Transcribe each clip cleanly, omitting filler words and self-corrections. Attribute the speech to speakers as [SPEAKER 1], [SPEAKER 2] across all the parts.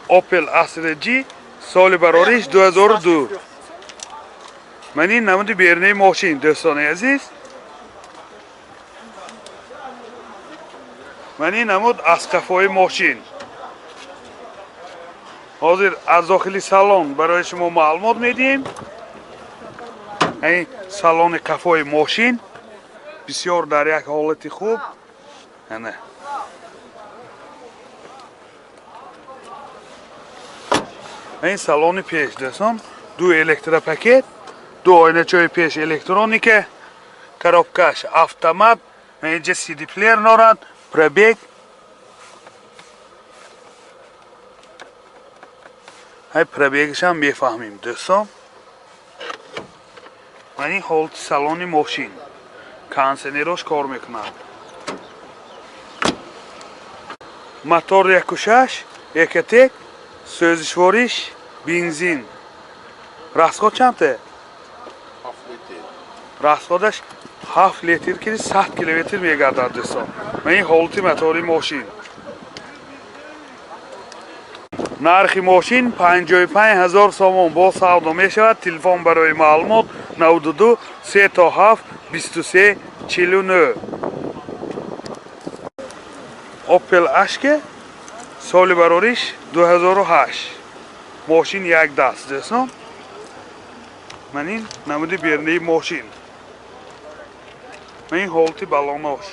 [SPEAKER 1] Opel Astra G سال برارش 2002. من این نمود بیرنه ماشین دوستان عزیز. من این نمود از کفای ماشین. حاضر از داخلی سالن برای شما معلومات میدیم. این سالن کفای ماشین بسیار در یک حالت خوب. نه. این سالن پیش دوستان دو الکتروپاکت، دو آینه چای پیش الکترونیکه، коробкаш автомат، اینجا سی دی پلیر نارد، پربیگ. های پربیگش هم میفهمیم دوستان. من این حالت سالن ماشین کانسنیروش کار میکند. موتور 1.6 1.1 سوزشواریش بنزین. راسخود چنده؟
[SPEAKER 2] 7 لیتر.
[SPEAKER 1] راسخودش 7 لیتر که 100 کیلومتر میگردد دوستان. من این حالت موتور ماشین. نرخ ماشین 55,000 سوم با سودا می شود. تلفن برای معلومات 92 37 23 49. اوپل اشک سال برارش 2008. ماشین یک دست دوستان. من این نمود بیرنه ماشین. من این حالت بالاناش.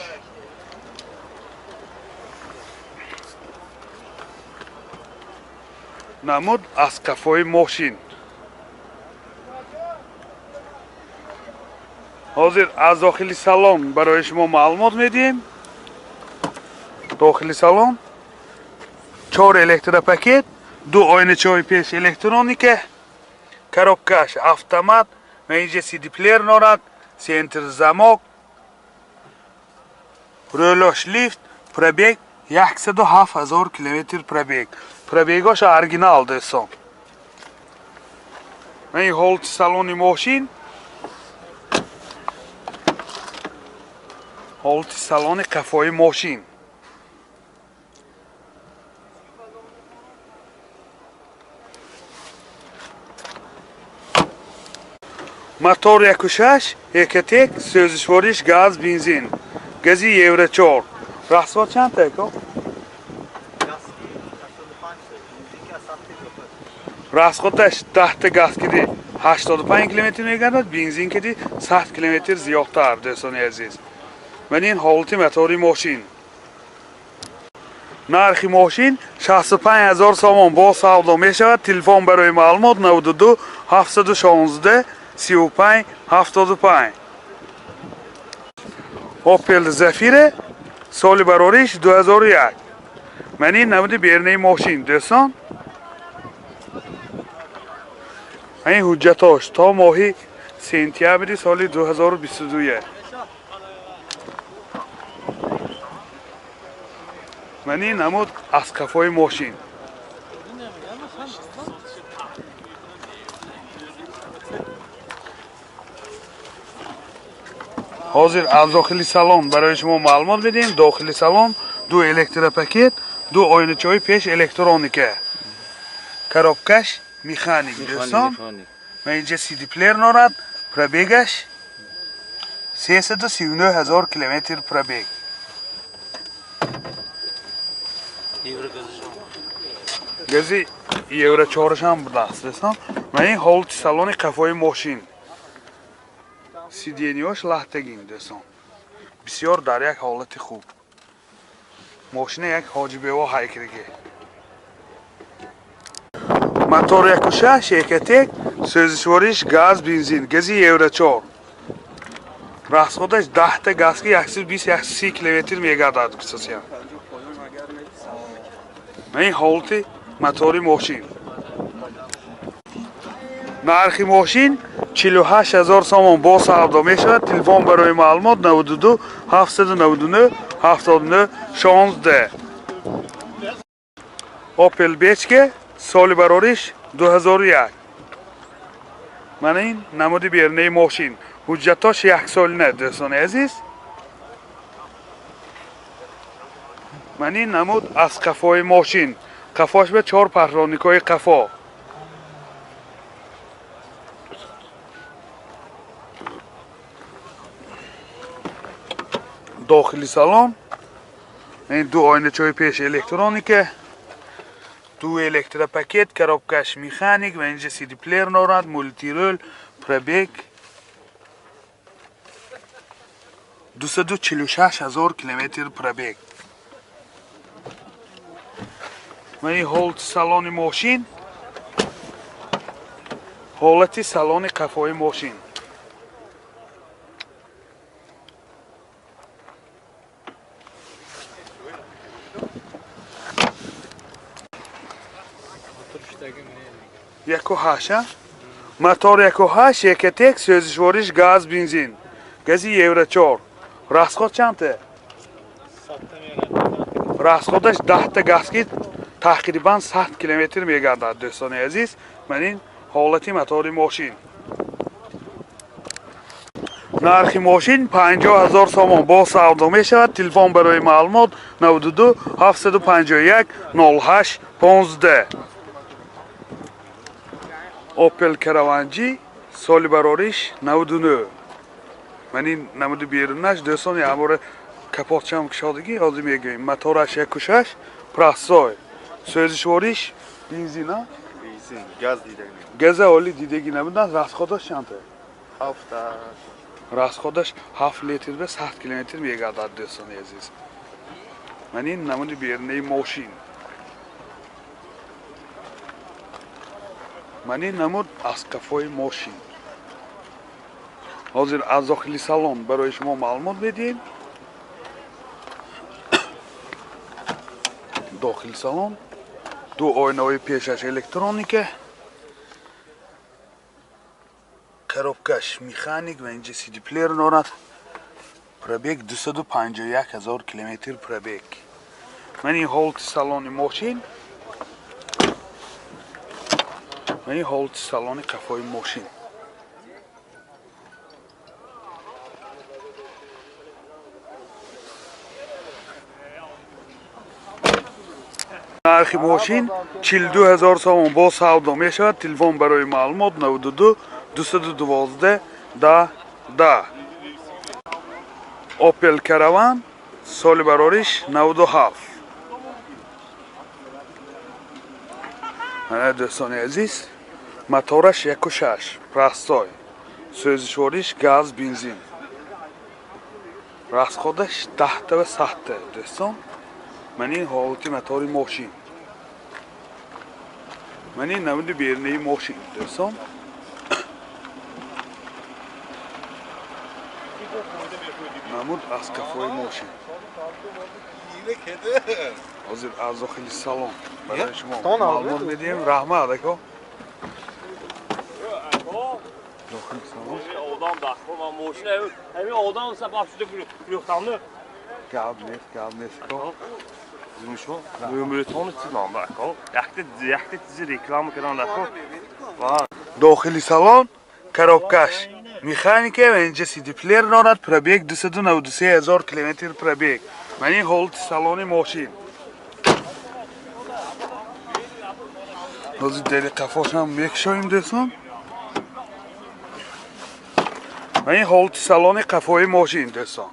[SPEAKER 1] نمود از کفای ماشین. حاضر از داخلی سالن برای شما معلومات میدیم. داخلی سالن 4 الکتروپاکت، دو آینه چای پیش الکترونیکه، коробкаш автомат، اینجا سی دی پلیر نارد، سنتر زماک، رولاش لیفت، پربیگ 107,000 کیلومتر پربیگ. پربیگاش ارگینال دوستان. این حالت سالن ماشین. حالت سالن کفای ماشین. موتور 1.6 1.1 سوزشواریش گاز بنزین. گازی یورو 4. راسخود چند تا؟ راسخودش 10 تا گاز کدی 85 کیلومتر میگردد. بنزین کدی 100 کیلومتر زیادتر دوستان عزیز. من این حالت موتور ماشین. نرخ ماشین 65,000 سوم با سودا می شود. تلفن برای معلومات 92 716 35 75. اوپل زفیر سال برارش 2001. من این نمود بیرنه ماشین دوستان. این حجتاش تا ماهی سپتامبر سال 2022. من این نمود از کفای ماشین. حاضر از داخلی سالن برای شما معلومات بدیم. داخلی سالن دو الکتروپاکت، دو آینه چای پیش الکترونیکه، коробкаш مکانیک دوستان. من اینجا سی دی پلیر نارد. پربیگش 339,000 کیلومتر پربیگ. گازی یورو 4 هم بوده است دوستان. من این حالت سالن کفای ماشین. سیدینیاش لحتگین دوستان. بسیار در یک حالت خوب. ماشین یک حاجی بیوا هایکرگی. موتور 1.6 1.1 سوزشواریش گاز بنزین. گازی یورو 4. راسخودش 10 تا گاز که 120 کیلومتر میگردد بسیار. من این حالت موتور ماشین. نرخ ماشین 48,000 سوم با سودا می شود. تلفن برای معلومات 92 799 79 16. اوپل بیچکه سال برارش 2001. من این نمود بیرنه ماشین. حجتاش 1 سال نه دوستان عزیز. من این نمود از کفای ماشین. قفاش به 4 پهلوانیکای قفا. داخلی سالن این دو آینه چای پیش الکترونیکه، دو الکترا پاکت، کارابکش میخانیک و اینجا سی دی پلیر نورد، مولتی رول، پربیک. 246,000 کیلومتر پربیک. و این حالت سالن ماشین، حالت سالن قفای ماشین. یکو هاشه موتور یکو هاش یک تک سوزشوارش گاز بنزین گازی یورو 4 راسخود چنده راسخودش 10 تا گاسکیت تقریبا 100 کیلومتر میگردد دوستان عزیز. من این حالتی موتور ماشین. نرخ ماشین 50,000 سوم با سودا می شود. تلفن برای معلومات 92 751 08 15. اوپل کراوانجی سال براریش 99. من این نمود بیرونش دوستان یه امور کپاتچم کشادگی آزی میگیم. موتورش یک کشش پرسای سوزشواریش بنزین ها
[SPEAKER 2] بنزین گاز دیدگی.
[SPEAKER 1] گاز اولی دیدگی نمیدن. راست خودش چنده
[SPEAKER 2] هفته
[SPEAKER 1] راست خودش 7 لیتر به 100 کیلومتر میگردد دوستان عزیز. من این نمود بیرونی ماشین. من این نمود از قفای ماشین. حاضر از داخلی سالن برای شما معلومات بدیم. داخلی سالن دو آینه های پیشش الکترونیکه، کارابکش میخانیک و اینجا سی دی پلیر دارد. پربیک 251,000 کیلومتر پربیک. من این حالت سالن ماشین، من این حالت سالن قفای ماشین. نرخ ماشین 42,000 سوم با سودا می شود. تلفن برای معلومات 92 212 10 10. اوپل کراوان سال براریش 97. دوستان عزیز موتورش 1.6 پرستای سوزشواریش گاز بنزین راست خودش 10 تا و 100 دوستان. من این حالتی موتور ماشین. من این نمود بیرونی ماشین دوستان. نمود از کفای ماشین. حاضر از داخلی سالن برای شما معلومات میدیم. رحمه علیکم. داخل سالن
[SPEAKER 3] Adam da, ama maşın evi adam olsa başladı gürüktanlı.
[SPEAKER 1] Gelb neyse ko.
[SPEAKER 3] Zümüşo. Ömrütonu çilan da ko. Yakti dizi reklamı kıran da ko. Var.
[SPEAKER 1] داخلی سالن کارابکش میخانیکه و اینجا سی دی پلیر دارد. پربیک 293,000 کیلومتر پربیک. من این حالت سالن ماشین. حاضر دلی قفاش هم میکشاییم دوستان. من این حالت سالن قفای ماشین دوستان.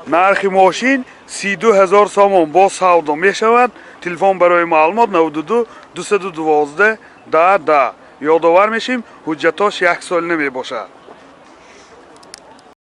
[SPEAKER 1] نرخ ماشین 32,000 سوم با سودا می شود. تلفن برای معلومات 92 212 10 10. یادآور میشیم حجتاش 1 سال نمی باشد.